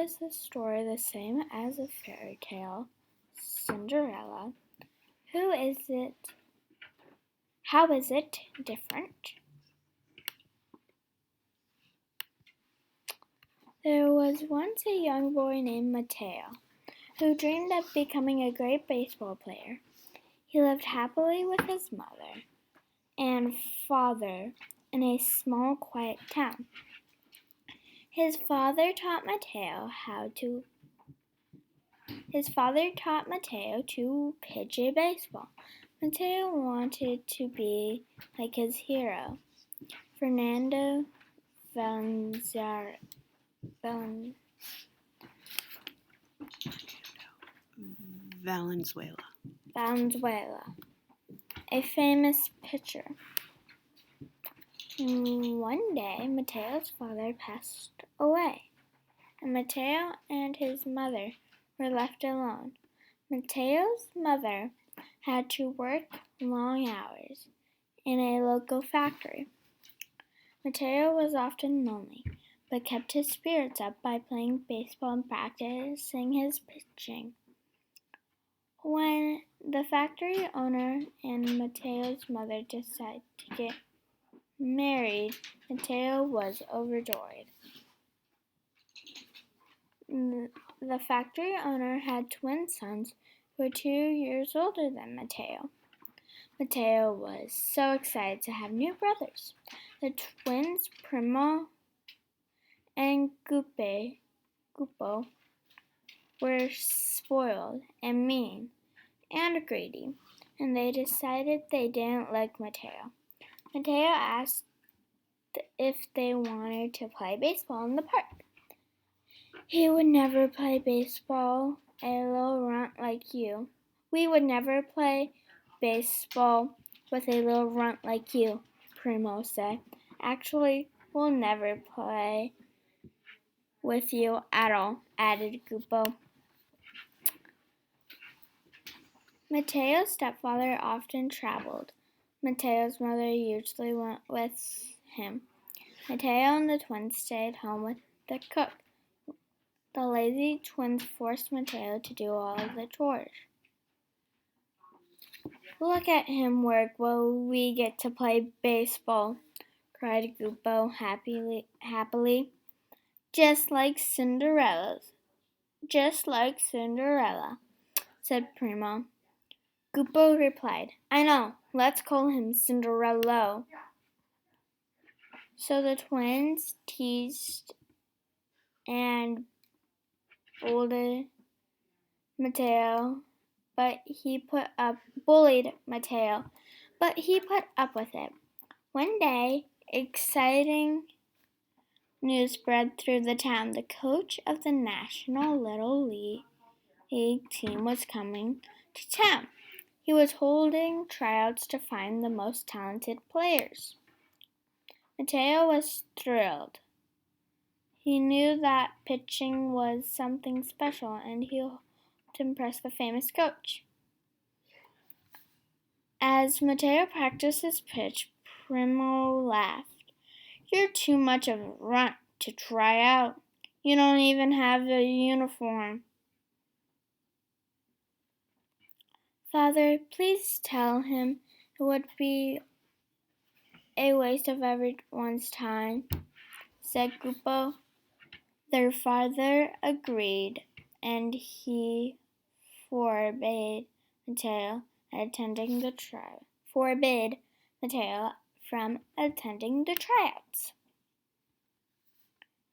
is the story the same as a fairy tale, Cinderella? Who is it? How is it different? There was once a young boy named Mateo who dreamed of becoming a great baseball player. He lived happily with his mother and father in a small, quiet town. His father taught Mateo to pitch a baseball. Mateo wanted to be like his hero, Fernando Valenzuela. Valenzuela, a famous pitcher. One day, Mateo's father passed away, and Mateo and his mother were left alone. Mateo's mother had to work long hours in a local factory. Mateo was often lonely, but kept his spirits up by playing baseball and practicing his pitching. When the factory owner and Mateo's mother decided to get married, Mateo was overjoyed. The factory owner had twin sons who were 2 years older than Mateo. Mateo was so excited to have new brothers. The twins, Primo and Gupo, were spoiled and mean and greedy, and they decided they didn't like Mateo. Mateo asked if they wanted to play baseball in the park. He would never play baseball, a little runt like you. We would never play baseball with a little runt like you, Primo said. Actually, we'll never play with you at all, added Gupo. Mateo's stepfather often traveled. Mateo's mother usually went with him. Mateo and the twins stayed home with the cook. The lazy twins forced Mateo to do all of the chores. Look at him work while we get to play baseball, cried Gupo happily. Just like Cinderella, said Primo. Gupo replied, I know, let's call him Cinderello. So the twins teased and bullied Mateo, but he put up with it. One day, exciting news spread through the town. The coach of the National Little League team was coming to town. He was holding tryouts to find the most talented players. Mateo was thrilled. He knew that pitching was something special, and he hoped to impress the famous coach. As Mateo practiced his pitch, Primo laughed. You're too much of a runt to try out. You don't even have a uniform. Father, please tell him it would be a waste of everyone's time, said Gupo. Their father agreed, and he forbade Mateo from attending the tryouts.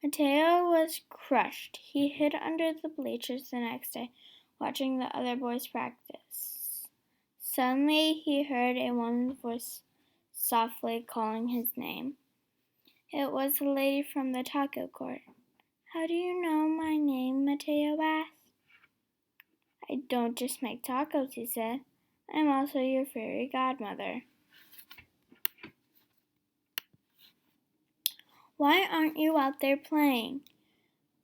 Mateo was crushed. He hid under the bleachers the next day, watching the other boys practice. Suddenly, he heard a woman's voice softly calling his name. It was the lady from the taco court. How do you know my name? Mateo asked. I don't just make tacos, he said. I'm also your fairy godmother. Why aren't you out there playing?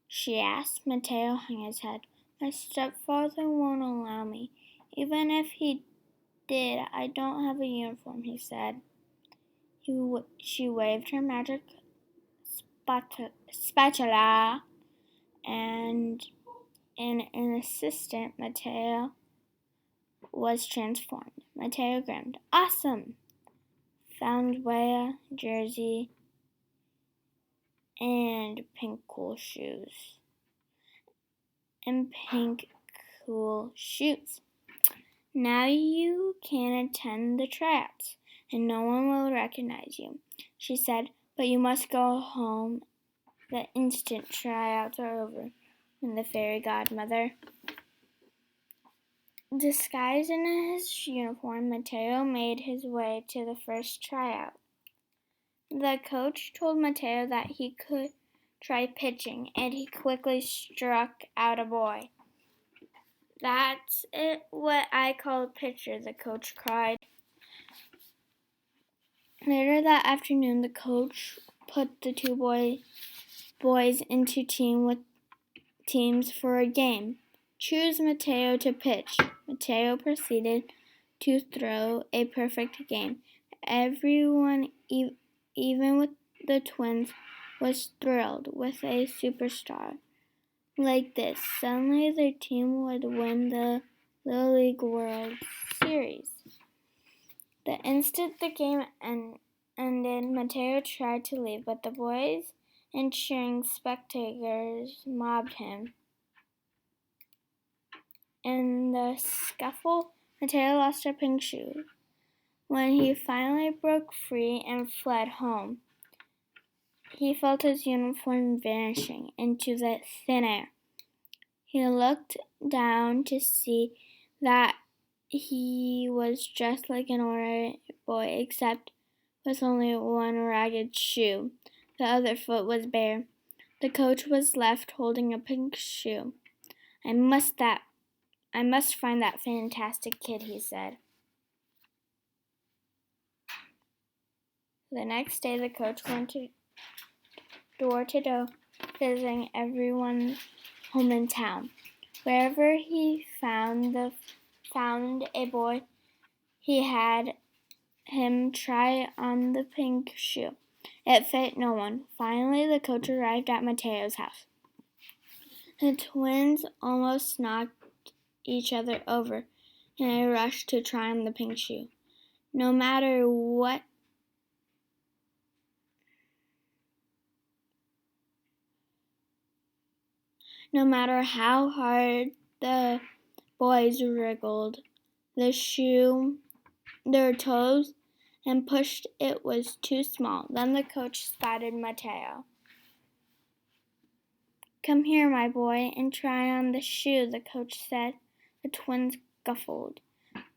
She asked. Mateo hung his head. My stepfather won't allow me. Even if he did, I don't have a uniform, he said. She waved her magic spatula, and in an instant, Mateo was transformed. Mateo grinned. Awesome! Found Wea, jersey, and pink cool shoes. Now you can attend the tryouts, and no one will recognize you, she said, but you must go home the instant tryouts are over. And the fairy godmother. Disguised in his uniform, Mateo made his way to the first tryout. The coach told Mateo that he could try pitching, and he quickly struck out a boy. That's what I call a pitcher, the coach cried. Later that afternoon, the coach put the two boys into teams for a game. Choose Mateo to pitch. Mateo proceeded to throw a perfect game. Everyone, even with the twins, was thrilled with a superstar like this. Suddenly their team would win the Little League World Series. The instant the game ended, Mateo tried to leave, but the boys and cheering spectators mobbed him. In the scuffle, Mateo lost a pink shoe. When he finally broke free and fled home, he felt his uniform vanishing into the thin air. He looked down to see that he was just like an ordinary boy, except with only one ragged shoe. The other foot was bare. The coach was left holding a pink shoe. I must find that fantastic kid, he said. The next day, the coach went door to door, visiting everyone home in town. Wherever he found a boy, he had him try on the pink shoe. It fit no one. Finally, the coach arrived at Mateo's house. The twins almost knocked each other over in a rush to try on the pink shoe. No matter how hard the boys wriggled their toes and pushed, it was too small. Then the coach spotted Mateo. Come here, my boy, and try on the shoe, the coach said. The twins guffawed.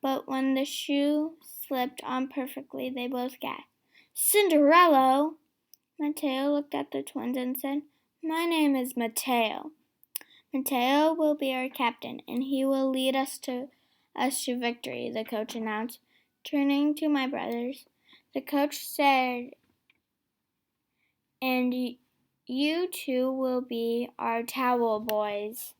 But when the shoe slipped on perfectly, they both gasped. Cinderella! Mateo looked at the twins and said, My name is Mateo. Mateo will be our captain, and he will lead us to victory, the coach announced. Turning to my brothers, the coach said, and you two will be our towel boys.